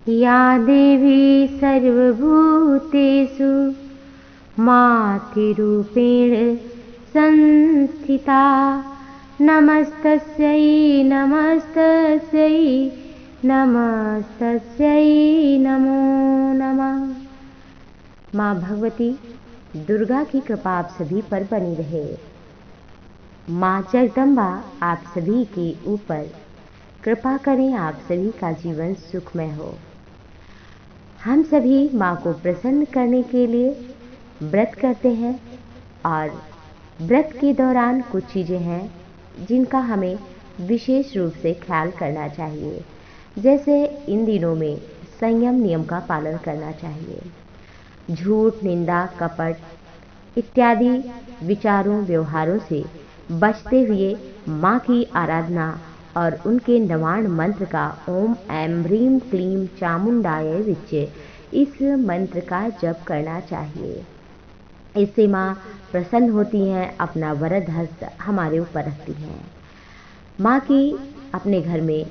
या देवी सर्वभूतेषु मातृरूपेण संस्थिता। नमस्तस्यै नमस्तस्यै नमस्तस्यै नमो नमः। माँ भगवती दुर्गा की कृपा आप सभी पर बनी रहे। माँ जगदम्बा आप सभी के ऊपर कृपा करें, आप सभी का जीवन सुखमय हो। हम सभी माँ को प्रसन्न करने के लिए व्रत करते हैं और व्रत के दौरान कुछ चीज़ें हैं जिनका हमें विशेष रूप से ख्याल करना चाहिए। जैसे इन दिनों में संयम नियम का पालन करना चाहिए। झूठ, निंदा, कपट इत्यादि विचारों व्यवहारों से बचते हुए माँ की आराधना और उनके नवाण मंत्र का ओम ऐं ह्रीं क्लीं चामुंडाय विच्चे इस मंत्र का जप करना चाहिए। इससे माँ प्रसन्न होती हैं, अपना वरद हस्त हमारे ऊपर रखती हैं। माँ की अपने घर में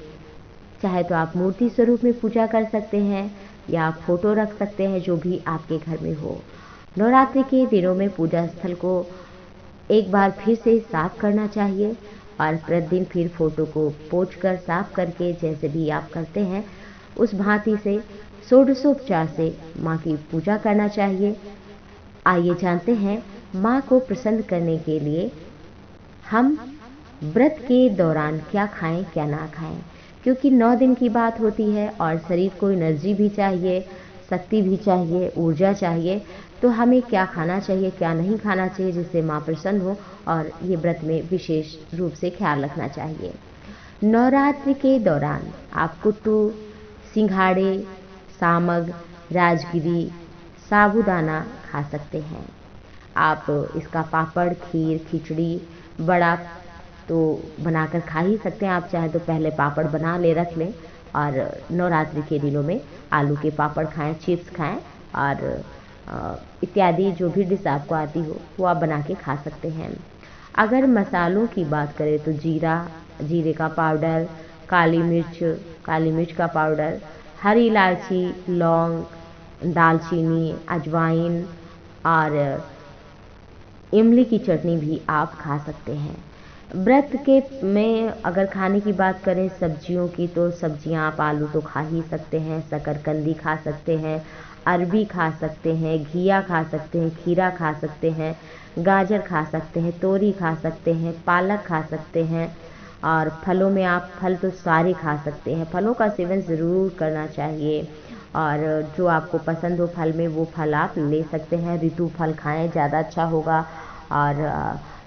चाहे तो आप मूर्ति स्वरूप में पूजा कर सकते हैं या फोटो रख सकते हैं, जो भी आपके घर में हो। नवरात्रि के दिनों में पूजा स्थल को एक बार फिर से साफ करना चाहिए और प्रतिदिन फिर फोटो को पोंछकर साफ करके जैसे भी आप करते हैं उस भांति से षोडशोपचार से माँ की पूजा करना चाहिए। आइए जानते हैं माँ को प्रसन्न करने के लिए हम व्रत के दौरान क्या खाएं क्या ना खाएं, क्योंकि 9 दिन की बात होती है और शरीर को एनर्जी भी चाहिए, शक्ति भी चाहिए, ऊर्जा चाहिए। तो हमें क्या खाना चाहिए क्या नहीं खाना चाहिए जिससे माँ प्रसन्न हो, और ये व्रत में विशेष रूप से ख्याल रखना चाहिए। नवरात्रि के दौरान आप कुट्टू, सिंघाड़े, सामग, राजगिरी, साबूदाना खा सकते हैं। आप इसका पापड़, खीर, खिचड़ी, बड़ा तो बनाकर खा ही सकते हैं। आप चाहे तो पहले पापड़ बना ले रख लें और नवरात्रि के दिनों में आलू के पापड़ खाएं, चिप्स खाएं और इत्यादि जो भी डिश आपको आती हो वो आप बना के खा सकते हैं। अगर मसालों की बात करें तो जीरे का पाउडर, काली मिर्च का पाउडर, हरी इलायची, लौंग, दालचीनी, अजवाइन और इमली की चटनी भी आप खा सकते हैं। व्रत के में अगर खाने की बात करें सब्जियों की, तो सब्जियां आप आलू तो खा ही सकते हैं, शकरकंदी खा सकते हैं, अरबी खा सकते हैं, घिया खा सकते हैं, खीरा खा सकते हैं, गाजर खा सकते हैं, तोरी खा सकते हैं, पालक खा सकते हैं। और फलों में आप फल तो सारे खा सकते हैं। फलों का सेवन ज़रूर करना चाहिए और जो आपको पसंद हो फल में वो फल आप ले सकते हैं। ऋतु फल खाएं, ज़्यादा अच्छा होगा और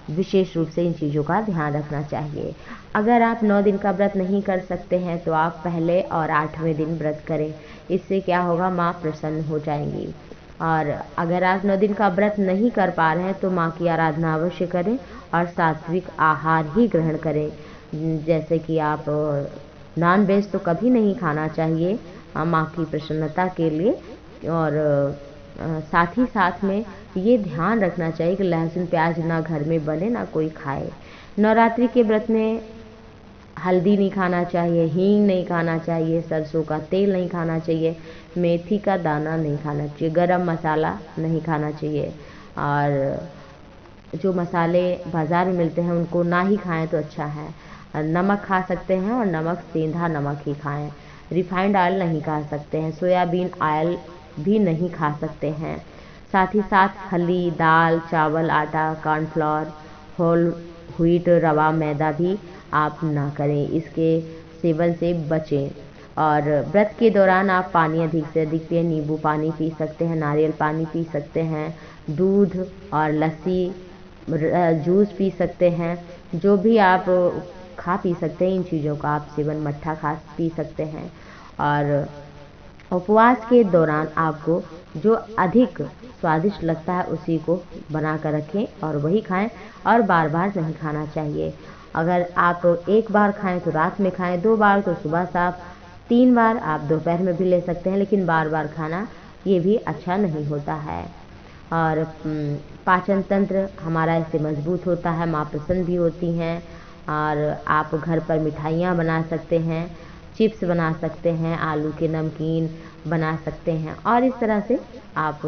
विशेष रूप से इन चीज़ों का ध्यान रखना चाहिए। अगर आप 9 दिन का व्रत नहीं कर सकते हैं तो आप पहले और 8वें दिन व्रत करें। इससे क्या होगा, माँ प्रसन्न हो जाएंगी। और अगर आप 9 दिन का व्रत नहीं कर पा रहे हैं तो माँ की आराधना अवश्य करें और सात्विक आहार ही ग्रहण करें। जैसे कि आप नॉन वेज तो कभी नहीं खाना चाहिए माँ की प्रसन्नता के लिए, और साथ ही साथ में ये ध्यान रखना चाहिए कि लहसुन प्याज ना घर में बने ना कोई खाए। नवरात्रि के व्रत में हल्दी नहीं खाना चाहिए, हींग नहीं खाना चाहिए, सरसों का तेल नहीं खाना चाहिए, मेथी का दाना नहीं खाना चाहिए, गरम मसाला नहीं खाना चाहिए और जो मसाले बाज़ार में मिलते हैं उनको ना ही खाएं तो अच्छा है। नमक खा सकते हैं और नमक सेंधा नमक ही खाएं। रिफाइंड ऑयल नहीं खा सकते हैं, सोयाबीन ऑयल भी नहीं खा सकते हैं। साथ ही साथ फली, दाल, चावल, आटा, कॉर्नफ्लोर, होल व्हीट, रवा, मैदा भी आप ना करें, इसके सेवन से बचें। और व्रत के दौरान आप पानी अधिक से अधिक पिएं, नींबू पानी पी सकते हैं, नारियल पानी पी सकते हैं, दूध और लस्सी, जूस पी सकते हैं। जो भी आप खा पी सकते हैं इन चीज़ों का आप सेवन, मट्ठा खा पी सकते हैं। और उपवास के दौरान आपको जो अधिक स्वादिष्ट लगता है उसी को बना कर रखें और वही खाएं और बार बार नहीं खाना चाहिए। अगर आप एक बार खाएं तो रात में खाएं, 2 बार तो सुबह साफ, 3 बार आप दोपहर में भी ले सकते हैं, लेकिन बार बार खाना ये भी अच्छा नहीं होता है। और पाचन तंत्र हमारा इससे मजबूत होता है, माँ प्रसन्न भी होती हैं। और आप घर पर मिठाइयाँ बना सकते हैं चिप्स बना सकते हैं, आलू के नमकीन बना सकते हैं। और इस तरह से आप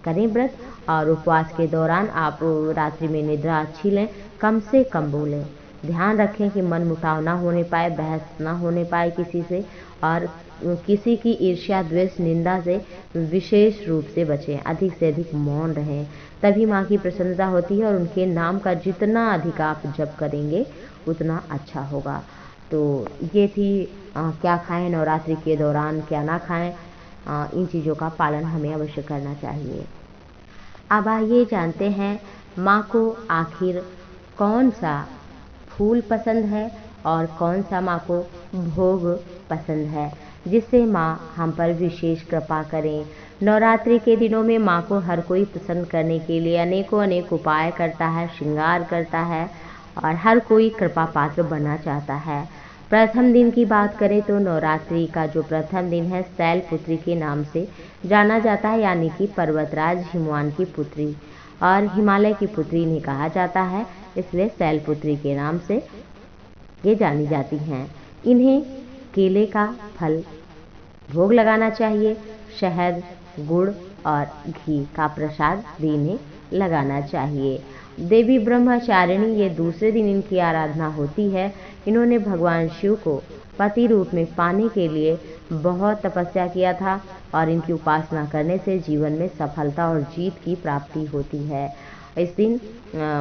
करें व्रत, और उपवास के दौरान आप रात्रि में निद्रा अच्छी लें, कम से कम बोलें। ध्यान रखें कि मन मुटाव ना होने पाए, बहस ना होने पाए किसी से, और किसी की ईर्ष्या, द्वेष, निंदा से विशेष रूप से बचें। अधिक से अधिक मौन रहें, तभी माँ की प्रसन्नता होती है, और उनके नाम का जितना अधिक आप जप करेंगे उतना अच्छा होगा। तो ये थी क्या खाएं नवरात्रि के दौरान, क्या ना खाएं, इन चीज़ों का पालन हमें अवश्य करना चाहिए। अब आइए जानते हैं माँ को आखिर कौन सा फूल पसंद है और कौन सा माँ को भोग पसंद है, जिससे माँ हम पर विशेष कृपा करें। नवरात्रि के दिनों में माँ को हर कोई प्रसन्न करने के लिए अनेकों अनेक उपाय करता है, श्रृंगार करता है, और हर कोई कृपा पात्र बनना चाहता है। प्रथम दिन की बात करें तो नवरात्रि का जो प्रथम दिन है शैलपुत्री के नाम से जाना जाता है, यानी कि पर्वतराज हिमवान की पुत्री और हिमालय की पुत्री इन्हें कहा जाता है, इसलिए शैलपुत्री के नाम से ये जानी जाती हैं। इन्हें केले का फल भोग लगाना चाहिए, शहद, गुड़ और घी का प्रसाद भी इन्हें लगाना चाहिए। देवी ब्रह्मचारिणी, ये दूसरे दिन इनकी आराधना होती है। इन्होंने भगवान शिव को पति रूप में पाने के लिए बहुत तपस्या किया था, और इनकी उपासना करने से जीवन में सफलता और जीत की प्राप्ति होती है। इस दिन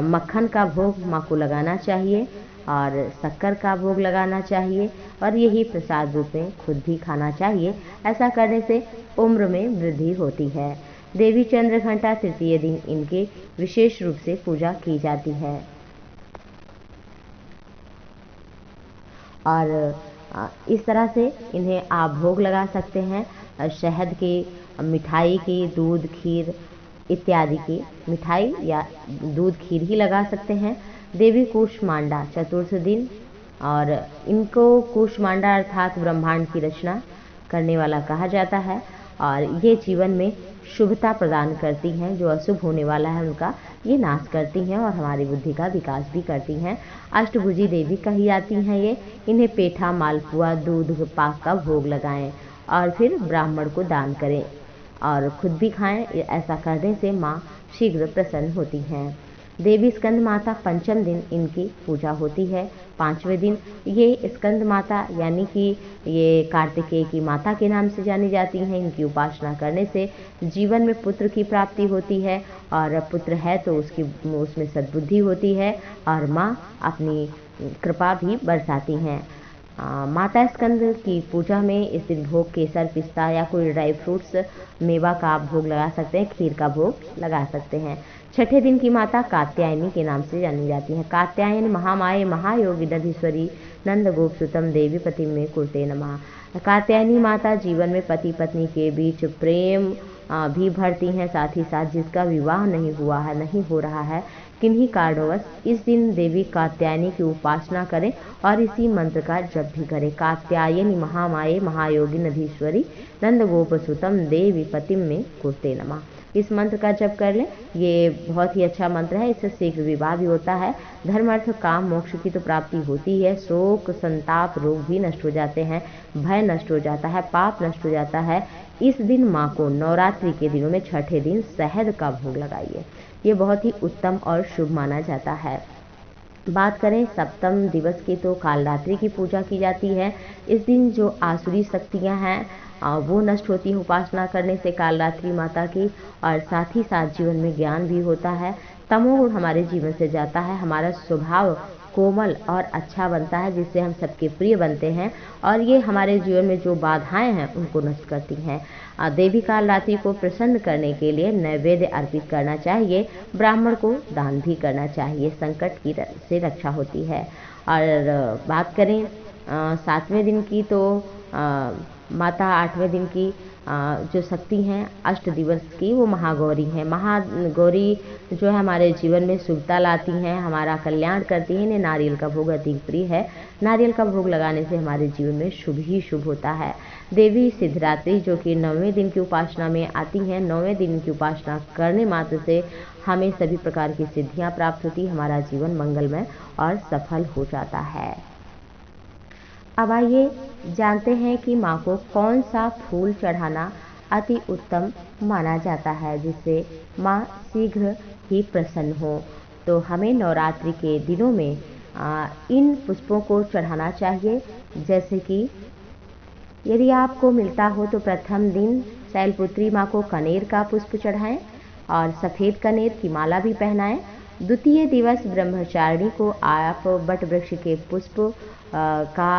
मक्खन का भोग माँ को लगाना चाहिए, और शक्कर का भोग लगाना चाहिए, और यही प्रसाद रूप में खुद भी खाना चाहिए। ऐसा करने से उम्र में वृद्धि होती है। देवी चंद्रघंटा तृतीय दिन इनके विशेष रूप से पूजा की जाती है। और इस तरह से इन्हें आप भोग लगा सकते हैं, शहद की, मिठाई की, दूध, खीर इत्यादि की मिठाई या दूध, खीर ही लगा सकते हैं। देवी कूष्मांडा चतुर्थ दिन, और इनको कूष्मांडा अर्थात ब्रह्मांड की रचना करने वाला कहा जाता है, और ये जीवन में शुभता प्रदान करती हैं। जो अशुभ होने वाला है उनका ये नाश करती हैं, और हमारी बुद्धि का विकास भी करती हैं। अष्टभुजी देवी कही जाती हैं ये। इन्हें पेठा, मालपुआ, दूध पाक का भोग लगाएं, और फिर ब्राह्मण को दान करें, और खुद भी खाएं। ऐसा करने से माँ शीघ्र प्रसन्न होती हैं। देवी स्कंद माता पंचम दिन इनकी पूजा होती है। पांचवें दिन ये स्कंद माता यानी कि ये कार्तिकेय की माता के नाम से जानी जाती हैं। इनकी उपासना करने से जीवन में पुत्र की प्राप्ति होती है, और पुत्र है तो उसमें सद्बुद्धि होती है, और माँ अपनी कृपा भी बरसाती हैं। माता स्कंद की पूजा में इस दिन भोग केसर, पिस्ता या कोई ड्राई फ्रूट्स, मेवा का आप भोग लगा सकते हैं, खीर का भोग लगा सकते हैं। छठे दिन की माता कात्यायनी के नाम से जानी जाती हैं। कात्यायन महामाये महायोगी दधीश्वरी नंद गोप सुतम देवी पति में कुरते नमः। कात्यायनी माता जीवन में पति पत्नी के बीच प्रेम भी भरती हैं। साथ ही साथ जिसका विवाह नहीं हुआ है, नहीं हो रहा है, किन्हीं कारणवश इस दिन देवी कात्यायनी की उपासना करें और इसी मंत्र का जप भी करें। कात्यायनी महामाये महायोगी नधीश्वरी नंद गोप सुतम देवी पतिम में कुरते नमः। इस मंत्र का जप कर लें, ये बहुत ही अच्छा मंत्र है। इससे शीघ्र विवाह भी होता है, धर्म अर्थ काम मोक्ष की तो प्राप्ति होती है। शोक संताप रोग भी नष्ट हो जाते हैं, भय नष्ट हो जाता है, पाप नष्ट हो जाता है। इस दिन माँ को नवरात्रि के दिनों में छठे दिन शहद का भोग लगाइए, ये बहुत ही उत्तम और शुभ माना जाता है। बात करें सप्तम दिवस की तो कालरात्रि की पूजा की जाती है। इस दिन जो आसुरी शक्तियाँ हैं वो नष्ट होती है उपासना करने से कालरात्रि माता की, और साथ ही साथ जीवन में ज्ञान भी होता है। तमोगुण हमारे जीवन से जाता है, हमारा स्वभाव कोमल और अच्छा बनता है, जिससे हम सबके प्रिय बनते हैं, और ये हमारे जीवन में जो बाधाएं हैं उनको नष्ट करती हैं। देवी कालरात्रि को प्रसन्न करने के लिए नैवेद्य अर्पित करना चाहिए, ब्राह्मण को दान भी करना चाहिए, संकट की से रक्षा होती है। और बात करें सातवें दिन की तो माता आठवें दिन की जो शक्ति हैं अष्ट दिवस की वो महागौरी हैं। महागौरी जो है हमारे जीवन में शुभता लाती हैं, हमारा कल्याण करती हैं। इन्हें नारियल का भोग अधिक प्रिय है। नारियल का भोग लगाने से हमारे जीवन में शुभ ही शुभ होता है। देवी सिद्धरात्रि जो कि 9वें दिन की उपासना में आती हैं, 9वें दिन की उपासना करने मात्र से हमें सभी प्रकार की सिद्धियाँ प्राप्त होती, हमारा जीवन मंगलमय और सफल हो जाता है। अब आइए जानते हैं कि माँ को कौन सा फूल चढ़ाना अति उत्तम माना जाता है जिससे माँ शीघ्र ही प्रसन्न हो। तो हमें नवरात्रि के दिनों में इन पुष्पों को चढ़ाना चाहिए। जैसे कि यदि आपको मिलता हो तो प्रथम दिन शैलपुत्री माँ को कनेर का पुष्प चढ़ाएं और सफ़ेद कनेर की माला भी पहनाएं। द्वितीय दिवस ब्रह्मचारिणी को आप बट वृक्ष के पुष्प का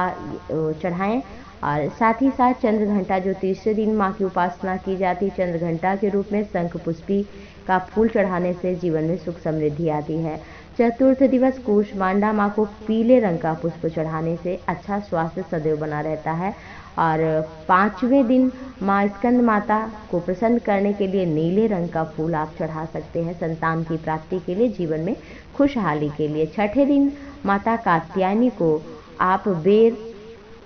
चढ़ाएं और साथ ही साथ चंद्रघंटा, जो तीसरे दिन माँ की उपासना की जाती है, चंद्रघंटा के रूप में शंख पुष्पी का फूल चढ़ाने से जीवन में सुख समृद्धि आती है। चतुर्थ दिवस कूष्मांडा माँ को पीले रंग का पुष्प चढ़ाने से अच्छा स्वास्थ्य सदैव बना रहता है। और पांचवें दिन माँ स्कंद माता को प्रसन्न करने के लिए नीले रंग का फूल आप चढ़ा सकते हैं, संतान की प्राप्ति के लिए, जीवन में खुशहाली के लिए। छठे दिन माता कात्यायनी को आप बेर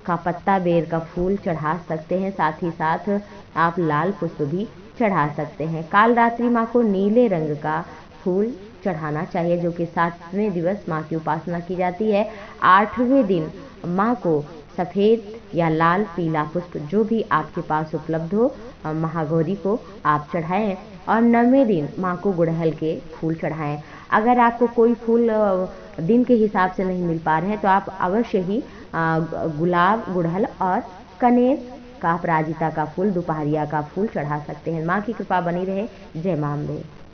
का पत्ता, बेर का फूल चढ़ा सकते हैं, साथ ही साथ आप लाल पुष्प भी चढ़ा सकते हैं। कालरात्रि माँ को नीले रंग का फूल चढ़ाना चाहिए, जो कि 7वें दिवस माँ की उपासना की जाती है। 8वें दिन माँ को सफ़ेद या लाल पीला पुष्प जो भी आपके पास उपलब्ध हो महागौरी को आप चढ़ाएं। और 9वें दिन माँ को गुड़हल के फूल चढ़ाएं। अगर आपको कोई फूल दिन के हिसाब से नहीं मिल पा रहे हैं तो आप अवश्य ही गुलाब, गुड़हल और कनेर का, अपराजिता का फूल, दोपहरिया का फूल चढ़ा सकते हैं। माँ की कृपा बनी रहे। जय मां अम्बे।